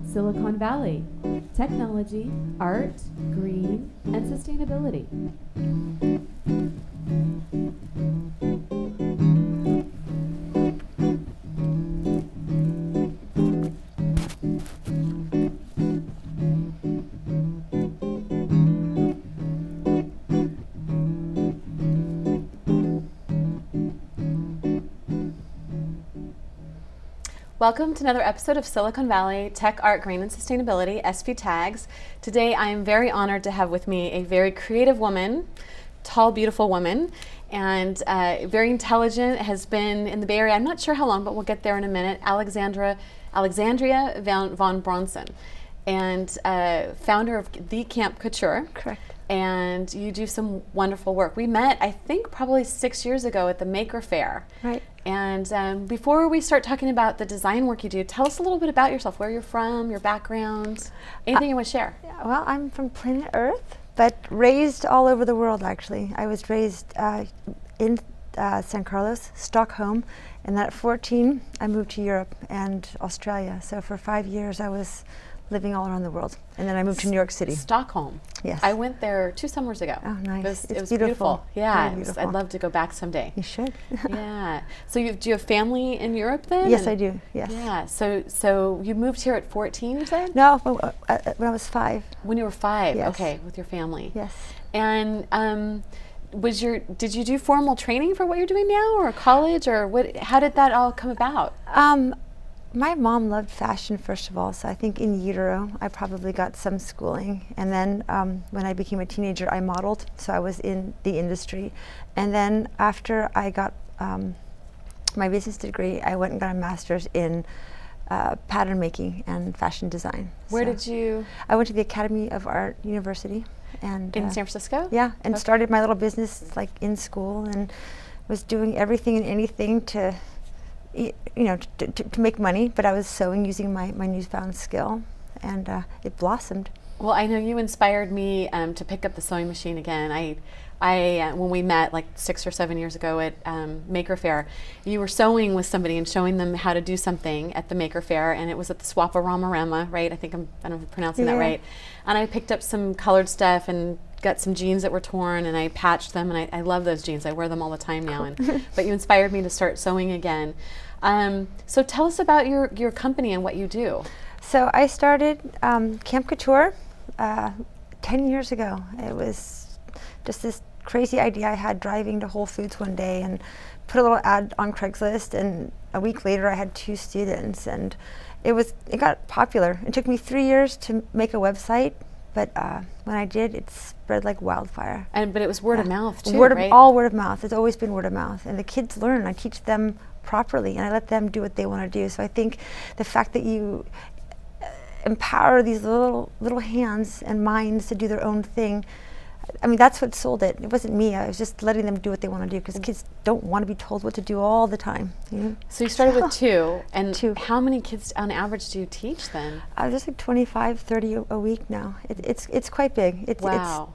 Silicon Valley, technology, art, green, and sustainability. Welcome to another episode of Silicon Valley Tech, Art, Green, and Sustainability, SVTAGS. Today I am very honored to have with me a very creative woman, tall, beautiful woman, and very intelligent, has been in the Bay Area, I'm not sure how long, but we'll get there in a minute, Alexandria von Bromssen, and founder of the Camp Couture. Correct. And you do some wonderful work. We met, I think, probably 6 years ago at the Maker Faire. Right. And before we start talking about the design work you do, tell us a little bit about yourself, where you're from, your background, anything you want to share. Well, I'm from planet Earth, but raised all over the world, actually. I was raised in San Carlos, Stockholm, and then at 14, I moved to Europe and Australia. So for 5 years, I was living all around the world. And then I moved to New York City. Stockholm. Yes. I went there 2 summers ago. Oh, nice. It was beautiful. Yeah, beautiful. I'd love to go back someday. You should. Yeah. So do you have family in Europe then? Yes, I do. Yes. Yeah. So you moved here at 14, you said? No, when I was 5. When you were 5. Yes. Okay, with your family. Yes. And did you do formal training for what you're doing now, or college, or what? How did that all come about? My mom loved fashion, first of all, so I think in utero I probably got some schooling. And then when I became a teenager, I modeled, so I was in the industry. And then after I got my business degree, I went and got a master's in pattern making and fashion design. Where did you? I went to the Academy of Art University. And in San Francisco? Yeah, and Okay. started my little business like in school, and was doing everything and anything to make money, but I was sewing using my newfound skill, and it blossomed. Well, I know you inspired me to pick up the sewing machine again. I when we met like 6 or 7 years ago at Maker Faire, you were sewing with somebody and showing them how to do something at the Maker Faire, and it was at the Swaparama, right? I don't know if I'm pronouncing that right. And I picked up some colored stuff and got some jeans that were torn, and I patched them, and I love those jeans. I wear them all the time now. But you inspired me to start sewing again. So tell us about your company and what you do. So I started Camp Couture 10 years ago. It was just this crazy idea I had driving to Whole Foods one day and put a little ad on Craigslist, and a week later I had 2 students, and it got popular. It took me 3 years to make a website, but when I did, it spread like wildfire. But it was word of mouth too, right? All word of mouth. It's always been word of mouth, and the kids learn. I teach them properly, and I let them do what they want to do. So I think the fact that you empower these little hands and minds to do their own thing, I mean, that's what sold it. It wasn't me. I was just letting them do what they want to do, because kids don't want to be told what to do all the time. You know? So you started with 2, and 2. How many kids on average do you teach then? Just like 25, 30 a week now. It's quite big. It's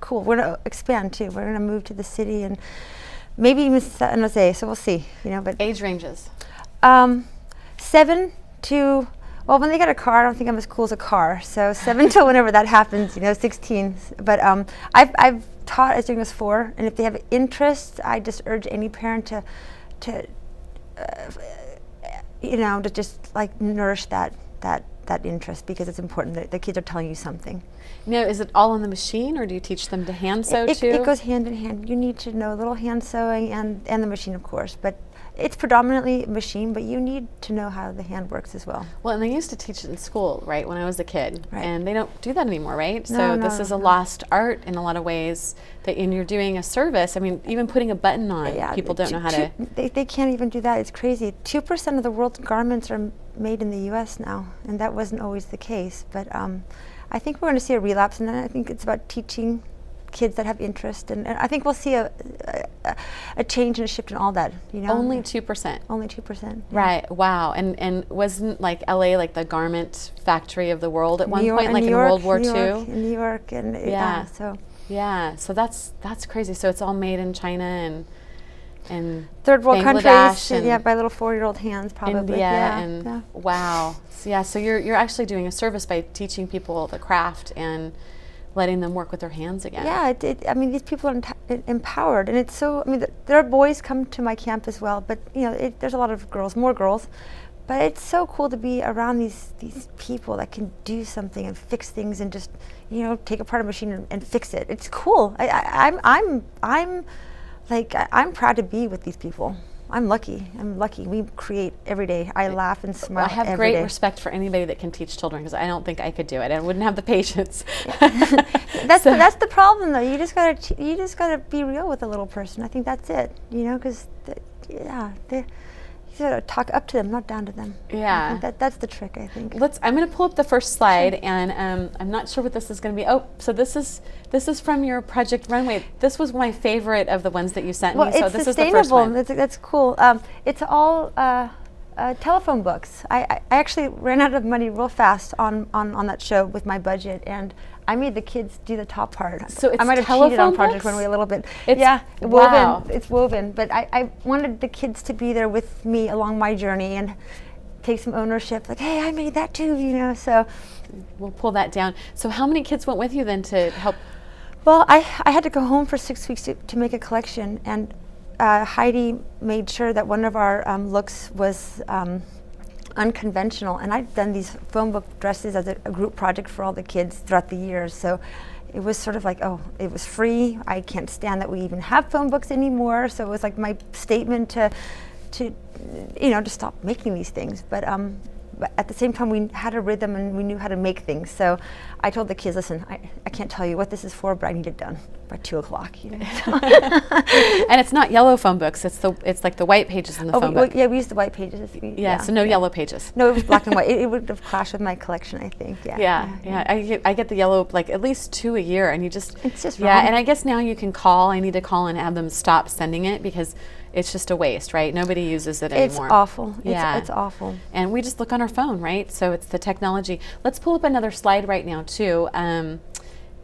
cool. We're going to expand too. We're going to move to the city and maybe even San Jose. So we'll see. But Age ranges? 7 to, well, when they get a car, I don't think I'm as cool as a car. So 7 till whenever that happens, 16. But I've taught as young as 4, and if they have interest, I just urge any parent to just like nourish that interest, because it's important that the kids are telling you something. Now, is it all on the machine, or do you teach them to hand sew too? It goes hand in hand. You need to know a little hand sewing and the machine, of course, but it's predominantly machine, but you need to know how the hand works as well. Well, and they used to teach it in school, right, when I was a kid, right. And they don't do that anymore, right? No, this is a lost art in a lot of ways, and you're doing a service. I mean, even putting a button on, people don't know how to. They can't even do that. It's crazy. 2% of the world's garments are made in the U.S. now, and that wasn't always the case. But I think we're going to see a relapse, and then I think it's about teaching kids that have interest, and I think we'll see a change and a shift in all that. Only 2%. Only 2%. Yeah. Right. Wow. And wasn't like LA like the garment factory of the world at one point, like in York, World War II? In New York, and so that's crazy. So it's all made in China, and in third world Bangladesh countries, and yeah, by little 4-year-old hands, probably. India, yeah, and yeah. wow. So you're actually doing a service by teaching people the craft and letting them work with their hands again. Yeah, I mean, these people are empowered, and it's so. I mean, there are boys come to my camp as well, but you know, there's a lot of girls, more girls. But it's so cool to be around these people that can do something and fix things and just, you know, take apart a machine and fix it. It's cool. I'm proud to be with these people. I'm lucky. We create every day. I laugh and smile I have every great day. respect for anybody that can teach children, because I don't think I could do it. I wouldn't have the patience. That's the problem, though. You just gotta be real with a little person. I think that's it. You know, because you gotta talk up to them, not down to them. Yeah. I think that's the trick, I think. I'm going to pull up the first slide, and I'm not sure what this is going to be. Oh, so this is from your project Runway. This was my favorite of the ones that you sent me. So It's this is the first one. That's cool. It's all telephone books. I actually ran out of money real fast on that show with my budget, and I made the kids do the top part. So it's I might have telephone cheated on Project books? Runway a little bit. Wow. Woven. It's woven, but I wanted the kids to be there with me along my journey and take some ownership. Like, hey, I made that too, you know. So We'll pull that down. So how many kids went with you then to help? Well, I had to go home for 6 weeks to make a collection, and Heidi made sure that one of our looks was unconventional, and I'd done these phone book dresses as a group project for all the kids throughout the years, so it was sort of like, oh, it was free. I can't stand that we even have phone books anymore, so it was like my statement to stop making these things. But at the same time, we had a rhythm and we knew how to make things. So I told the kids, listen, I can't tell you what this is for, but I need it done by 2 o'clock. You know? And it's not yellow phone books. It's like the white pages in the phone book. Yeah, we used the white pages. So no yellow pages. No, it was black and white. It would have clashed with my collection, I think. Yeah. I get the yellow, like at least 2 a year, and it's just wrong. And I guess now you can call. I need to call and have them stop sending it, because it's just a waste, right? Nobody uses it anymore. It's awful. Yeah. It's awful. And we just look on our phone, right? So it's the technology. Let's pull up another slide right now, too.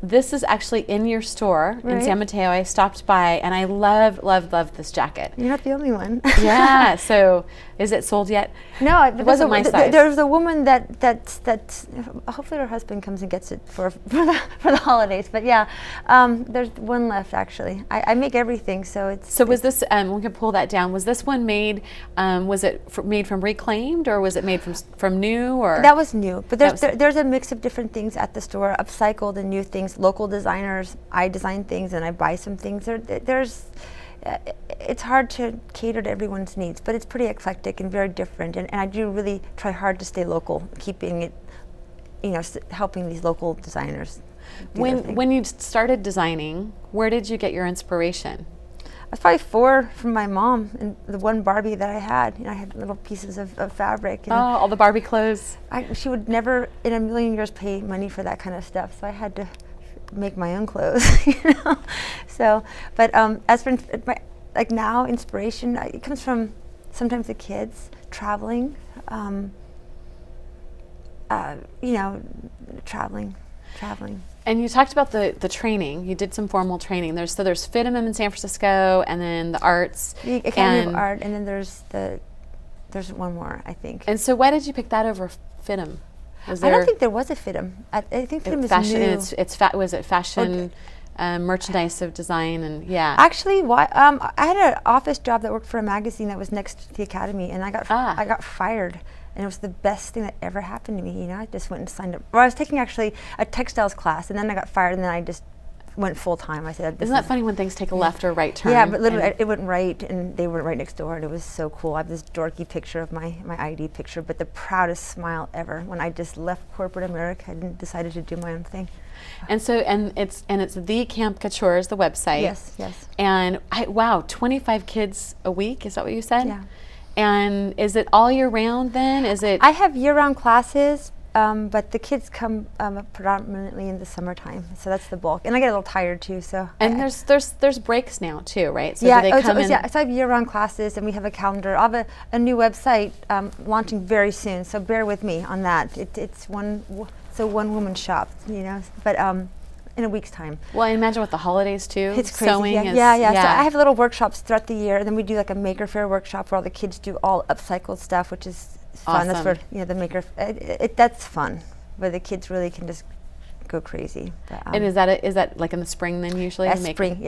This is actually in your store in San Mateo. I stopped by, and I love this jacket. You're not the only one. Yeah. So is it sold yet? No, it wasn't my size. There's a woman that hopefully her husband comes and gets it for the holidays. But yeah, there's one left actually. I make everything, so it's. So was this? We can pull that down. Was this one made? Was it made from reclaimed, or was it made from new? Or that was new. But there's a mix of different things at the store, upcycled and new things. Local designers. I design things and I buy some things. It's hard to cater to everyone's needs, but it's pretty eclectic and very different. And I do really try hard to stay local, keeping it, helping these local designers. When you started designing, where did you get your inspiration? I was probably 4 from my mom and the one Barbie that I had. I had little pieces of fabric. And all the Barbie clothes. She would never in a million years pay money for that kind of stuff, so I had to make my own clothes. So, but as for now, inspiration, it comes from sometimes the kids traveling, traveling. And you talked about the training. You did some formal training. There's FITM in San Francisco, and then the arts. The Academy of Art, and then there's one more, I think. And so why did you pick that over FITM? I don't think there was a FITM. I think FITM is fashion, new. Was it fashion, merchandise of design, and yeah. Actually, I had an office job that worked for a magazine that was next to the Academy, and I got fired. And it was the best thing that ever happened to me. I just went and signed up. Well, I was taking actually a textiles class, and then I got fired, and then I just went full time. I said, "Isn't that funny when things take a left or right turn?" Yeah, but literally, it went right, and they were right next door, and it was so cool. I have this dorky picture of my ID picture, but the proudest smile ever when I just left corporate America and decided to do my own thing. And so, it's the Camp Couture is the website. Yes. And 25 kids a week. Is that what you said? Yeah. And is it all year round then? Is it? I have year-round classes, but the kids come predominantly in the summertime, so that's the bulk. And I get a little tired too, so. And there's breaks now too, right? So yeah, do they come in? So I have year-round classes, and we have a calendar. I have a new website launching very soon, so bear with me on that. It's one woman shop, but in a week's time. Well, I imagine with the holidays too. It's crazy. Sewing is, So I have little workshops throughout the year, and then we do like a Maker Faire workshop where all the kids do all upcycled stuff, which is fun. That's Awesome. where the Maker. That's fun, where the kids really can just go crazy. But, And is that like in the spring then usually? a spring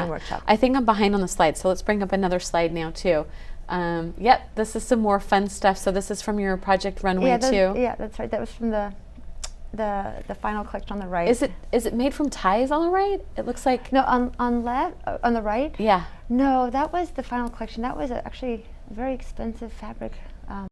workshop. I think I'm behind on the slides, so let's bring up another slide now too. Yep, this is some more fun stuff. So this is from your project Runway too. Yeah, that's right. That was from the final collection on the right. Is it made from ties on the right? It looks like No, on the right. yeah. No, that was the final collection. That was actually a very expensive fabric.